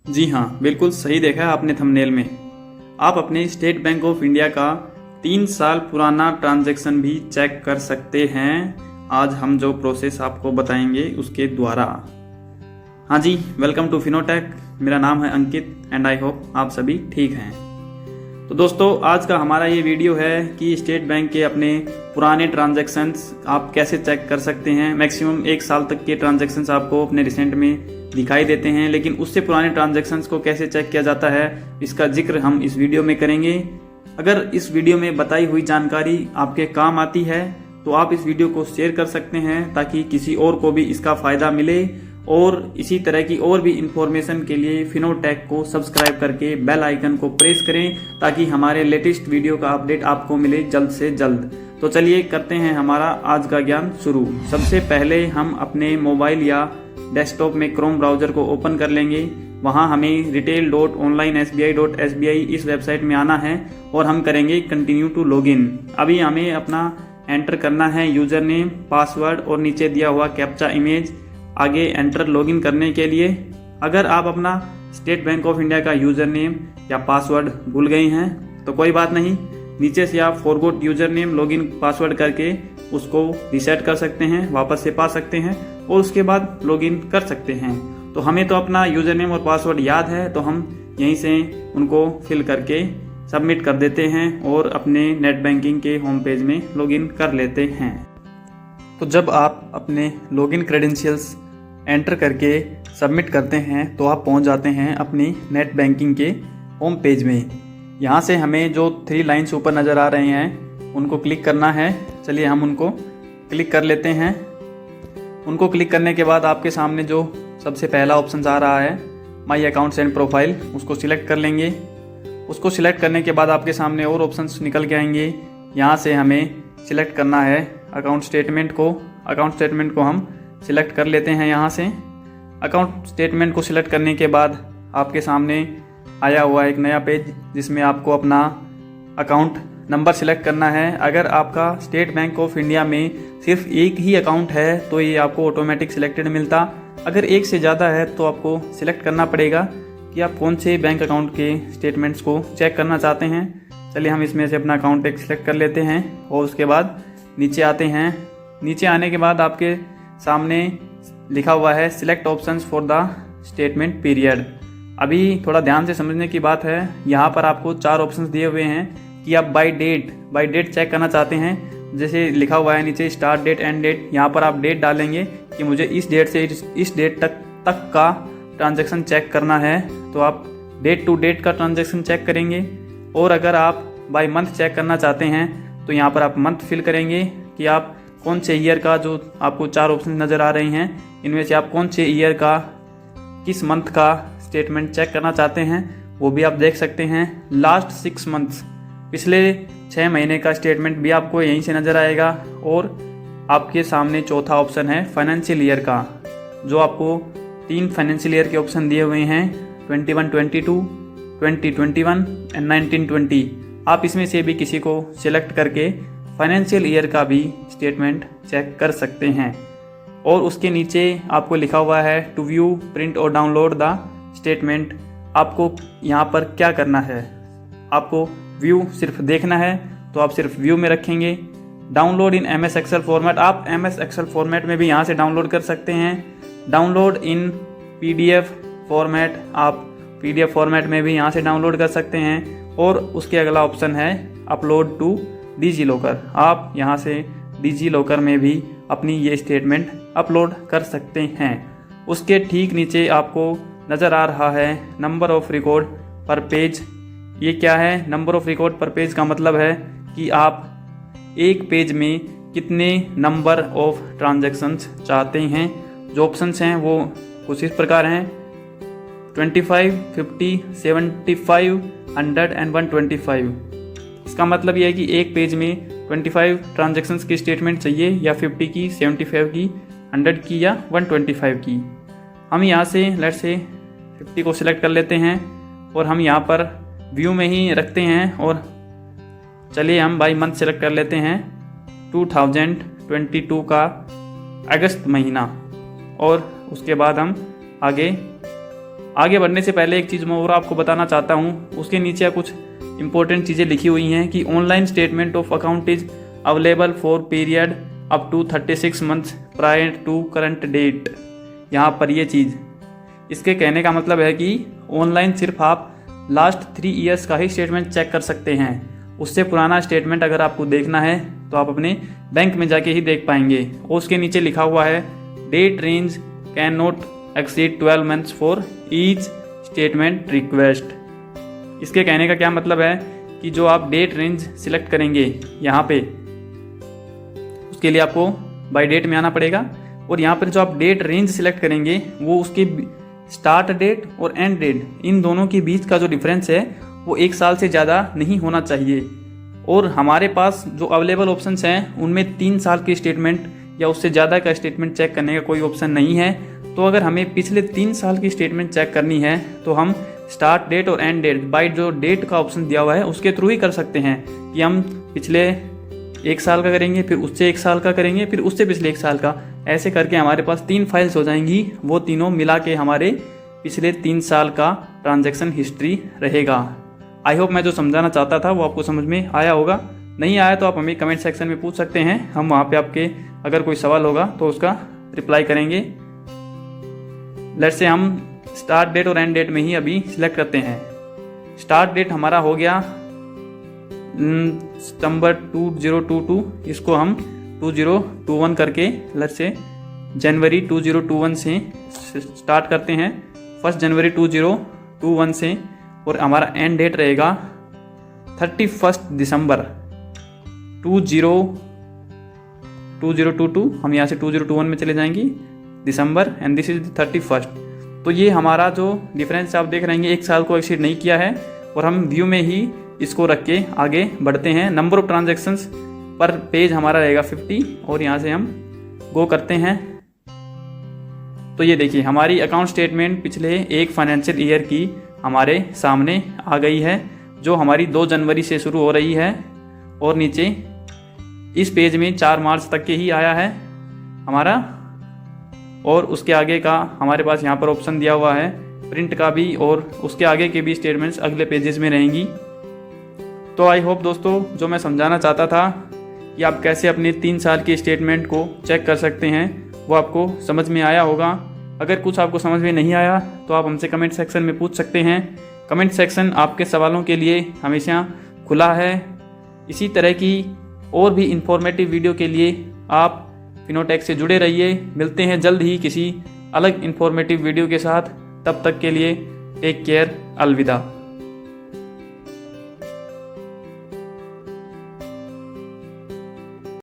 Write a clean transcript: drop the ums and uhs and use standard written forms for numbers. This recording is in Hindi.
जी हाँ, बिल्कुल सही देखा है आपने थंबनेल में। आप अपने स्टेट बैंक ऑफ इंडिया का 3 साल पुराना ट्रांजैक्शन भी चेक कर सकते हैं, आज हम जो प्रोसेस आपको बताएंगे उसके द्वारा। हाँ जी, वेलकम टू फिनोटेक। मेरा नाम है अंकित एंड आई होप आप सभी ठीक हैं। तो दोस्तों, आज का हमारा ये वीडियो है कि स्टेट बैंक के अपने पुराने ट्रांजैक्शंस आप कैसे चेक कर सकते हैं। मैक्सिमम 1 साल तक के ट्रांजैक्शंस आपको अपने रिसेंट में दिखाई देते हैं, लेकिन उससे पुराने ट्रांजैक्शंस को कैसे चेक किया जाता है, इसका जिक्र हम इस वीडियो में करेंगे। अगर इस वीडियो में बताई हुई जानकारी आपके काम आती है तो आप इस वीडियो को शेयर कर सकते हैं ताकि किसी और को भी इसका फ़ायदा मिले। और इसी तरह की और भी इंफॉर्मेशन के लिए फिनोटेक को सब्सक्राइब करके बेल आइकन को प्रेस करें ताकि हमारे लेटेस्ट वीडियो का अपडेट आपको मिले जल्द से जल्द। तो चलिए करते हैं हमारा आज का ज्ञान शुरू। सबसे पहले हम अपने मोबाइल या डेस्कटॉप में क्रोम ब्राउजर को ओपन कर लेंगे। वहां हमें retail.onlinesbi.sbi इस वेबसाइट में आना है और हम करेंगे कंटिन्यू टू लॉगिन। अभी हमें अपना एंटर करना है यूजर नेम, पासवर्ड और नीचे दिया हुआ कैप्चा इमेज। आगे एंटर लॉगिन करने के लिए अगर आप अपना स्टेट बैंक ऑफ इंडिया का यूजर नेम या पासवर्ड भूल गए हैं तो कोई बात नहीं, नीचे से आप forgot user name login password करके उसको रीसेट कर सकते हैं, वापस से पा सकते हैं और उसके बाद लॉगिन कर सकते हैं। तो हमें तो अपना यूजर नेम और पासवर्ड याद है तो हम यहीं से उनको फिल करके सबमिट कर देते हैं और अपने नेट बैंकिंग के होम पेज में लॉगिन कर लेते हैं। तो जब आप अपने लॉगिन क्रेडेंशियल्स एंटर करके सबमिट करते हैं तो आप पहुंच जाते हैं अपनी नेट बैंकिंग के होम पेज में। यहाँ से हमें जो 3 लाइन्स ऊपर नज़र आ रहे हैं उनको क्लिक करना है। चलिए हम उनको क्लिक कर लेते हैं। उनको क्लिक करने के बाद आपके सामने जो सबसे पहला ऑप्शन आ रहा है माई अकाउंट्स एंड प्रोफाइल, उसको सिलेक्ट कर लेंगे। उसको सिलेक्ट करने के बाद आपके सामने और ऑप्शंस निकल के आएंगे। यहाँ से हमें सिलेक्ट करना है अकाउंट स्टेटमेंट को। अकाउंट स्टेटमेंट को हम सिलेक्ट कर लेते हैं। यहाँ से अकाउंट स्टेटमेंट को सिलेक्ट करने के बाद आपके सामने आया हुआ एक नया पेज जिसमें आपको अपना अकाउंट नंबर सिलेक्ट करना है। अगर आपका स्टेट बैंक ऑफ इंडिया में सिर्फ एक ही अकाउंट है तो ये आपको ऑटोमेटिक सिलेक्टेड मिलता। अगर एक से ज़्यादा है तो आपको सिलेक्ट करना पड़ेगा कि आप कौन से बैंक अकाउंट के स्टेटमेंट्स को चेक करना चाहते हैं। चलिए हम इसमें से अपना अकाउंट एक सिलेक्ट कर लेते हैं और उसके बाद नीचे आते हैं। नीचे आने के बाद आपके सामने लिखा हुआ है select options for the statement period. अभी थोड़ा ध्यान से समझने की बात है, यहाँ पर आपको 4 ऑप्शंस दिए हुए हैं कि आप बाय डेट चेक करना चाहते हैं। जैसे लिखा हुआ है नीचे स्टार्ट डेट एंड डेट, यहाँ पर आप डेट डालेंगे कि मुझे इस डेट से इस डेट तक का ट्रांजैक्शन चेक करना है तो आप डेट टू डेट का ट्रांजैक्शन चेक करेंगे। और अगर आप बाय मंथ चेक करना चाहते हैं तो यहाँ पर आप मंथ फिल करेंगे कि आप कौन से ईयर का, जो आपको 4 ऑप्शन नज़र आ रहे हैं इनमें से आप कौन से ईयर का किस मंथ का स्टेटमेंट चेक करना चाहते हैं वो भी आप देख सकते हैं। लास्ट 6 मंथ्स, पिछले 6 महीने का स्टेटमेंट भी आपको यहीं से नज़र आएगा। और आपके सामने चौथा ऑप्शन है फाइनेंशियल ईयर का, जो आपको 3 फाइनेंशियल ईयर के ऑप्शन दिए हुए हैं 21-22, 2021 एंड 19-20। आप इसमें से भी किसी को सिलेक्ट करके फाइनेंशियल ईयर का भी स्टेटमेंट चेक कर सकते हैं। और उसके नीचे आपको लिखा हुआ है टू व्यू, प्रिंट और डाउनलोड द स्टेटमेंट। आपको यहाँ पर क्या करना है, आपको व्यू सिर्फ देखना है तो आप सिर्फ व्यू में रखेंगे। Download in MS excel format, आप MS एक्सेल फॉर्मेट में भी यहाँ से डाउनलोड कर सकते हैं। डाउनलोड इन PDF फॉर्मेट, आप PDF फॉर्मेट में भी यहाँ से डाउनलोड कर सकते हैं। और उसके अगला ऑप्शन है अपलोड टू डिजी लॉकर, आप यहाँ से डिजी लॉकर में भी अपनी ये स्टेटमेंट अपलोड कर सकते हैं। उसके ठीक नीचे आपको नज़र आ रहा है नंबर ऑफ रिकॉर्ड पर पेज। ये क्या है? नंबर ऑफ रिकॉर्ड पर पेज का मतलब है कि आप एक पेज में कितने नंबर ऑफ ट्रांजैक्शंस चाहते हैं। जो ऑप्शंस हैं वो कुछ इस प्रकार हैं 25, 50, 75, 100 एंड 125। इसका मतलब यह है कि एक पेज में 25 ट्रांजैक्शंस की स्टेटमेंट चाहिए या 50 की, 75 की, 100 की या 125 की। हम यहाँ से लेट से 50 को सिलेक्ट कर लेते हैं और हम यहाँ पर व्यू में ही रखते हैं। और चलिए हम बाई मंथ सेलेक्ट कर लेते हैं 2022 का अगस्त महीना। और उसके बाद हम आगे आगे बढ़ने से पहले एक चीज़ मैं और आपको बताना चाहता हूँ, उसके नीचे कुछ इंपॉर्टेंट चीज़ें लिखी हुई हैं कि online statement of account is available for period up to 36 months prior to current date. यहाँ पर ये चीज़, इसके कहने का मतलब है कि ऑनलाइन सिर्फ आप लास्ट 3 ईयर्स का ही स्टेटमेंट चेक कर सकते हैं। उससे पुराना स्टेटमेंट अगर आपको देखना है तो आप अपने बैंक में जाके ही देख पाएंगे। और उसके नीचे लिखा हुआ है date range can not exceed 12 months for each statement request. इसके कहने का क्या मतलब है कि जो आप डेट रेंज सिलेक्ट करेंगे यहाँ पे, उसके लिए आपको बाय डेट में आना पड़ेगा। और यहाँ पर जो आप डेट रेंज सिलेक्ट करेंगे वो उसके स्टार्ट डेट और एंड डेट, इन दोनों के बीच का जो डिफरेंस है वो 1 साल से ज़्यादा नहीं होना चाहिए। और हमारे पास जो अवेलेबल ऑप्शंस हैं उनमें 3 साल की स्टेटमेंट या उससे ज़्यादा का स्टेटमेंट चेक करने का कोई ऑप्शन नहीं है। तो अगर हमें पिछले 3 साल की स्टेटमेंट चेक करनी है तो हम स्टार्ट डेट और एंड डेट बाय जो डेट का ऑप्शन दिया हुआ है उसके थ्रू ही कर सकते हैं कि हम पिछले 1 साल का करेंगे, फिर उससे 1 साल का करेंगे, फिर उससे पिछले 1 साल का। ऐसे करके हमारे पास 3 फाइल्स हो जाएंगी, वो तीनों मिला के हमारे पिछले 3 साल का ट्रांजैक्शन हिस्ट्री रहेगा। आई होप मैं जो समझाना चाहता था वो आपको समझ में आया होगा। नहीं आया तो आप हमें कमेंट सेक्शन में पूछ सकते हैं, हम वहाँ पे आपके अगर कोई सवाल होगा तो उसका रिप्लाई करेंगे। लेट्स से हम स्टार्ट डेट और एंड डेट में ही अभी सिलेक्ट करते हैं। स्टार्ट डेट हमारा हो गया सितंबर 2022, इसको हम 2021 करके लेट्स से जनवरी 2021 से स्टार्ट करते हैं, 1 जनवरी 2021 से। और हमारा एंड डेट रहेगा 31 दिसंबर 2022। हम यहाँ से 2021 में चले जाएंगे दिसंबर, एंड दिस इज 31। तो ये हमारा जो डिफरेंस आप देख रहे हैं 1 साल को एक्सीड नहीं किया है। और हम व्यू में ही इसको रख के आगे बढ़ते हैं। नंबर ऑफ ट्रांजैक्शंस पर पेज हमारा रहेगा 50 और यहाँ से हम गो करते हैं। तो ये देखिए हमारी अकाउंट स्टेटमेंट पिछले 1 फाइनेंशियल ईयर की हमारे सामने आ गई है, जो हमारी 2 जनवरी से शुरू हो रही है और नीचे इस पेज में 4 मार्च तक के ही आया है हमारा। और उसके आगे का हमारे पास यहाँ पर ऑप्शन दिया हुआ है प्रिंट का भी, और उसके आगे के भी स्टेटमेंट्स अगले पेजेस में रहेंगी। तो आई होप दोस्तों जो मैं समझाना चाहता था कि आप कैसे अपने 3 साल की स्टेटमेंट को चेक कर सकते हैं वो आपको समझ में आया होगा। अगर कुछ आपको समझ में नहीं आया तो आप हमसे कमेंट सेक्शन में पूछ सकते हैं। कमेंट सेक्शन आपके सवालों के लिए हमेशा खुला है। इसी तरह की और भी इंफॉर्मेटिव वीडियो के लिए आप फिनोटेक से जुड़े रहिए। मिलते हैं जल्द ही किसी अलग इंफॉर्मेटिव वीडियो के साथ। तब तक के लिए टेक केयर, अलविदा।